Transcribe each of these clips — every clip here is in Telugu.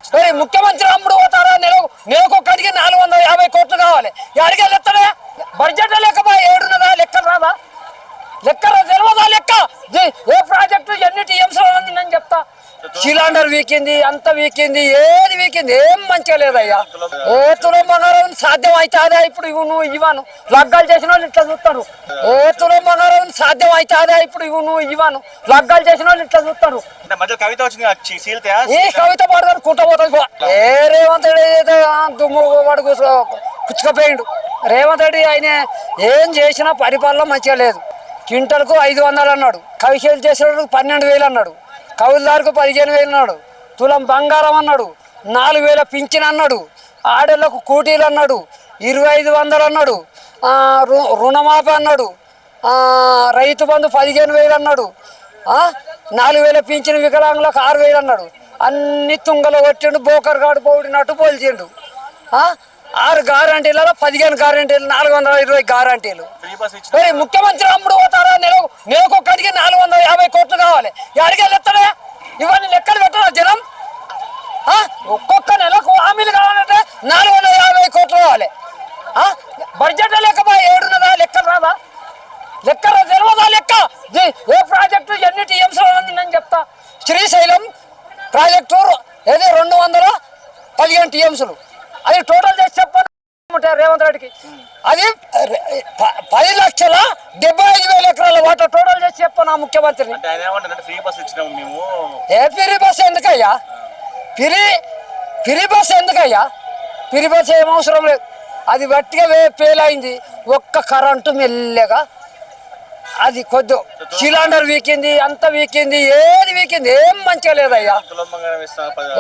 ముఖ్యమంత్రి అమ్ముడు పోతారా? నెలకొక్కడికి 450 కోట్లు కావాలి. ఎడికి వెళ్ళొస్తాడే? బడ్జెట్ లెక్క ఏడున్నదా? లెక్కలు రాదా? లెక్క తెలియదా? లెక్క ఏ ప్రాజెక్టు ఎన్ని టీఎంసీ నేను చెప్తా. సిలిండర్ వీకింది, అంత వీకింది, ఏది వీకింది, ఏం మంచిగా లేదయ్యా. ఏ తులం బంగారం సాధ్యం అవుతుందా? ఇప్పుడు నువ్వు ఇవ్వను లగ్గాలు చేసిన వాళ్ళు ఇట్లా చూస్తారు. ఏ తులం బంగారం సాధ్యం అవుతుందా? ఇప్పుడు నువ్వు ఇవ్వను లగ్గాలు చేసిన వాళ్ళు ఇట్లా చూస్తారు. ఈ కవిత పాడతారు కుట్టబోతుంది. ఏ రేవంత్ రెడ్డి దుమ్ము వాడుకు పుచ్చుకపోయిండు. రేవంత్ రెడ్డి ఆయన ఏం చేసినా పరిపాలన మంచిగా లేదు. క్వింటల్కు 500 అన్నాడు, కవిసేలు చేసేవాడు 12,000 అన్నాడు, కౌలుదారుకు 15,000 అన్నాడు, తులం బంగారం అన్నాడు, 4,000 పింఛన్ అన్నాడు, ఆడళ్లకు కూటీలు అన్నాడు, 2,500 అన్నాడు, రుణమాఫీ అన్నాడు, రైతు బంధు 15,000 అన్నాడు, 4,000 పింఛన్ వికలాంగులకు 6,000 అన్నాడు. అన్ని తుంగలు కొట్టిండు, బోకర్ గాడు పోడినట్టు పోల్చిండు. 6 గ్యారంటీలలో 15 గ్యారంటీలు, 420 గ్యారంటీలు. ముఖ్యమంత్రి అమ్ముడు పోతారా? నెలకొక్కడికి 450 కోట్లు కావాలి. ఎడికి వెళ్ళొస్తాడే? ఇవన్నీ లెక్కలు పెట్టరా జనం? ఒక్కొక్క నెలకు హామీలు కావాలంటే 450 కోట్లు కావాలి. బడ్జెట్ లెక్క ఏడున్నదా? లెక్కలు రాదా? లెక్క తెలియదా? లెక్క ఏ ప్రాజెక్టు ఎన్ని టీఎంసీ నేను చెప్తా. శ్రీశైలం ప్రాజెక్టు ఏదో 215 టీఎంసీలు. అది టోటల్ చేసి చెప్పండి రేవంత్ రెడ్డికి. అది 10,75,000 ఎకరాల వాటర్ టోటల్ చేసి చెప్పను ఆ ముఖ్యమంత్రిని. ఏ ఫ్రీ బస్ ఎందుకయ్యా? ఫ్రీ బస్ ఎందుకయ్యా? ఫ్రీ బస్ ఏం అవసరం లేదు. అది వట్టిగా ఫెయిల్ అయింది. ఒక్క కరెంటు మెల్లగా అది కొద్ది సిలిండర్ వీకింది, అంత వీకింది, ఏది వీకింది, ఏం మంచిగా లేదయ్యా.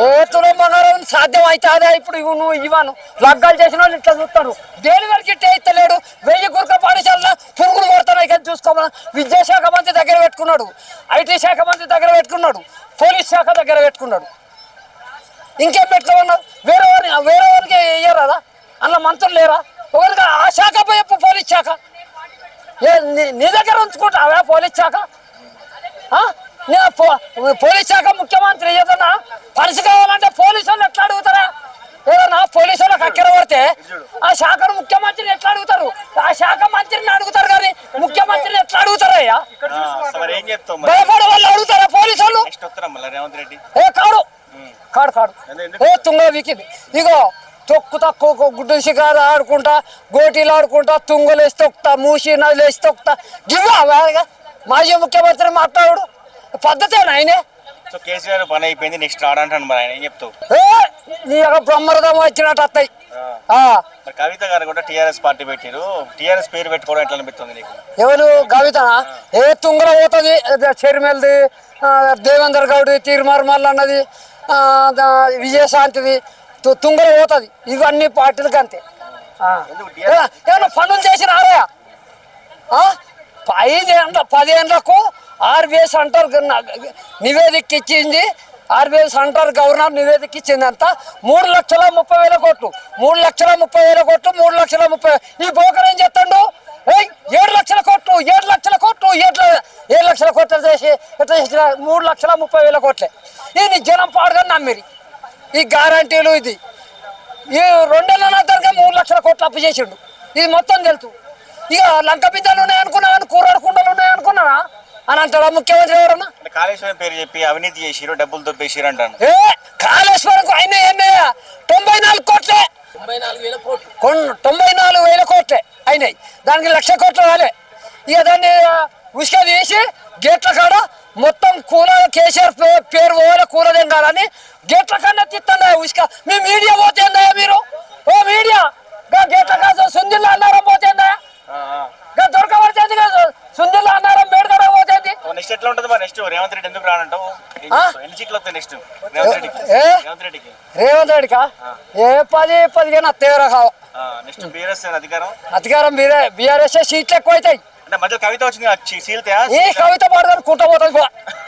ఏ తులం బంగారం సాధ్యం అవుతుందా? ఇప్పుడు నువ్వు ఇవ్వను లగ్గాలు చేసిన వాళ్ళు ఇట్లా చూస్తారు. దేని వరకు ఇట్టే ఇస్తలేడు. 1000 గురక పాఠశాలలో పురుగులు కొడుతున్నాయి కానీ చూసుకోమని విద్యాశాఖ మంత్రి దగ్గర పెట్టుకున్నాడు, ఐటీ శాఖ మంత్రి దగ్గర పెట్టుకున్నాడు, పోలీస్ శాఖ దగ్గర పెట్టుకున్నాడు. ఇంకేం పెట్టుకోమన్నాడు? వేరే వారికి ఇయ్యరాదా? అందులో మంత్రులు లేరా? ఒకరికి ఆ శాఖ పోయి పోలీస్ శాఖ నీ దగ్గర ఉంచుకుంటావా? పోలీస్ శాఖ పోలీస్ శాఖ ముఖ్యమంత్రి ఏదన్నా పనిసి కావాలంటే పోలీసు వాళ్ళు ఎట్లా అడుగుతారా? ఏదన్నా పోలీసు వాళ్ళకి అక్కర పడితే ఆ శాఖను ముఖ్యమంత్రిని ఎట్లా అడుగుతారు? ఆ శాఖ మంత్రిని అడుగుతారు కానీ ముఖ్యమంత్రిని ఎట్లా అడుగుతారయ్యా? భయపడే వాళ్ళు అడుగుతారా పోలీసు వాళ్ళు? కాడు కాడు కాడు తుంగ వీకింది. ఇగో తొక్కు తక్కువ గుడ్డు షికారు ఆడుకుంటా, గోటీలు ఆడుకుంటా, తుంగలు వేసి తొక్కుతా, మూసి నదులు వేసి తొక్కుతా. గివ్వా మాజీ ముఖ్యమంత్రి మాట్లాడు పద్ధతేనా? ఆయనే కేసీఆర్ పని అయిపోయింది, నెక్స్ట్ రాడంటాను. మరి ఆయన ఏం చెప్తావు? నీ యొక్క బ్రహ్మరథం వచ్చినట్టు వస్తాయి. కవిత గారు కూడా టీఆర్ఎస్ పార్టీ పెట్టారు. టీఆర్ఎస్ పేరు పెట్టుకోవడం ఎట్లా అనిపిస్తుంది నీకు? ఎవరు కవితనా? ఏ తుంగర పోతుంది, చెరిమెల్ది, దేవేందర్ గౌడ్, తీర్మార్మల్ అన్నది, విజయశాంతిది తుంగర పోతుంది. ఇవన్నీ పార్టీలకు అంతే. ఏమన్నా పనులు చేసిన ఆరయా? 10 ఏళ్ళకు ఆర్బీఐ సెంటర్ నివేదిక ఇచ్చింది. ఆర్బీఐ సెంటర్ గవర్నర్ నివేదిక ఇచ్చింది అంతా 3,30,000 కోట్లు. 3,30,000 కోట్లు, 3,30,000. ఈ బోకర్ ఏం చెప్తాడు? 7 లక్షల కోట్లు, 7 లక్షల కోట్లు, 7 లక్షల కోట్లు చేసి ఎట్లా చేసిన? 3,30,000 కోట్లే. ఇది జనం పాడుగా నమ్మిరి. ఈ గ్యారంటీలు ఇది ఈ 2 నెలల తరగా 3 లక్షల కోట్లు అప్పు చేసిండు. ఇది మొత్తం తెలుసు. ఇక లంక బిద్దలు ఉన్నాయనుకున్నా, కూరడు కుండలు ఉన్నాయనుకున్నానా అని అంటాడా ముఖ్యమంత్రి? ఎవరన్నా కాళేశ్వరం పేరు చెప్పి అవినీతి చేసిరు, డబ్బులు దొబ్బేసిరు అంటాను. కాళేశ్వరం ఆయన ఏమే 94 కోట్లే, 94,000 కోట్లే అయినాయి. దానికి 1,00,000 కోట్లు రాలే. ఇక దాన్ని ఉసుక తీసి గేట్ల కాడ మొత్తం కూల కేసీఆర్ పేరు పోవాలి, కూలదేం కాదని గేట్ల కన్నా తిత్తందా ఉసుక. మీ మీడియా పోతేందా? మీరు ఓ మీడియా గేట్ల కాదు సుందిల్లా అన్నారం పోతేందా? దొరకబడితే సుందిల్లా అన్నారం బేడగడ పోతేంది. నెక్స్ట్ ఎట్లా ఉంటుంది మరి? నెక్స్ట్ రేవంత్ రెడ్డి ఎందుకు రానంటావు? ఎన్ని సీట్లు వస్తాయి నెక్స్ట్ రేవంత్ రెడ్డికా? ఏ 10-15 అత్తేవరా కావు. నెక్స్ట్ బీఆర్ఎస్ అధికారం బీఆర్ఎస్ సీట్లు ఎక్కువ అవుతాయి. అంటే మధ్య కవిత వచ్చింది, ఈ కవిత పాడదాన్ని కుట్టబోతుంది.